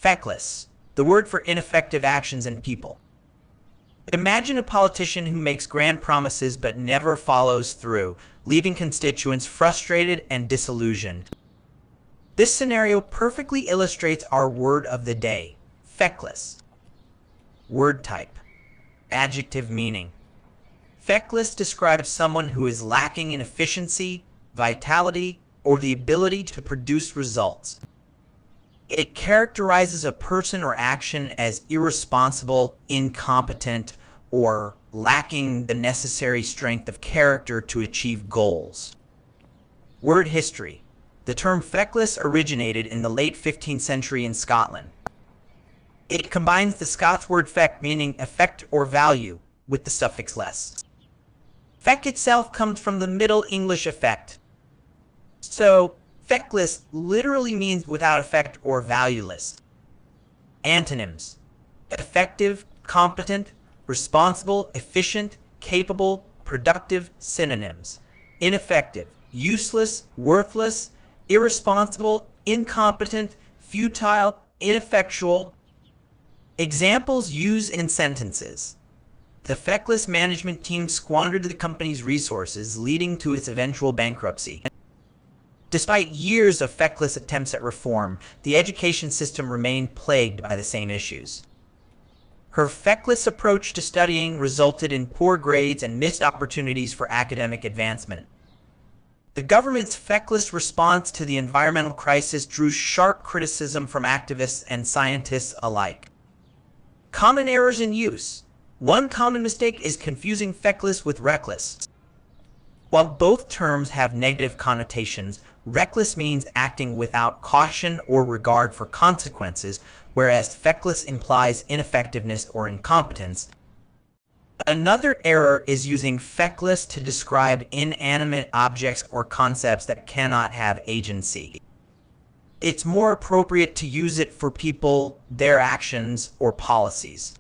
Feckless, the word for ineffective actions and people. Imagine a politician who makes grand promises but never follows through, leaving constituents frustrated and disillusioned. This scenario perfectly illustrates our word of the day, feckless. Word type. Adjective meaning. Feckless describes someone who is lacking in efficiency, vitality, or the ability to produce results. It characterizes a person or action as irresponsible, incompetent, or lacking the necessary strength of character to achieve goals. Word history. The term feckless originated in the late 15th century in Scotland. It combines the Scots word feck, meaning effect or value, with the suffix less. Feck itself comes from the Middle English effect. So, feckless literally means without effect or valueless. Antonyms. Effective, competent, responsible, efficient, capable, productive. Synonyms. Ineffective, useless, worthless, irresponsible, incompetent, futile, ineffectual. Examples used in sentences. The feckless management team squandered the company's resources, leading to its eventual bankruptcy. Despite years of feckless attempts at reform, the education system remained plagued by the same issues. Her feckless approach to studying resulted in poor grades and missed opportunities for academic advancement. The government's feckless response to the environmental crisis drew sharp criticism from activists and scientists alike. Common errors in use. One common mistake is confusing feckless with reckless. While both terms have negative connotations, reckless means acting without caution or regard for consequences, whereas feckless implies ineffectiveness or incompetence. Another error is using feckless to describe inanimate objects or concepts that cannot have agency. It's more appropriate to use it for people, their actions, or policies.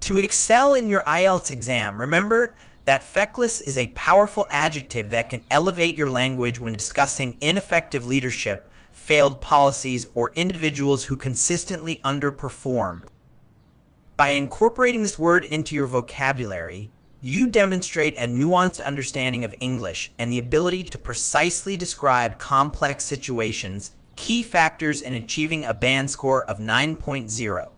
To excel in your IELTS exam, remember that feckless is a powerful adjective that can elevate your language when discussing ineffective leadership, failed policies, or individuals who consistently underperform. By incorporating this word into your vocabulary, you demonstrate a nuanced understanding of English and the ability to precisely describe complex situations, key factors in achieving a band score of 9.0.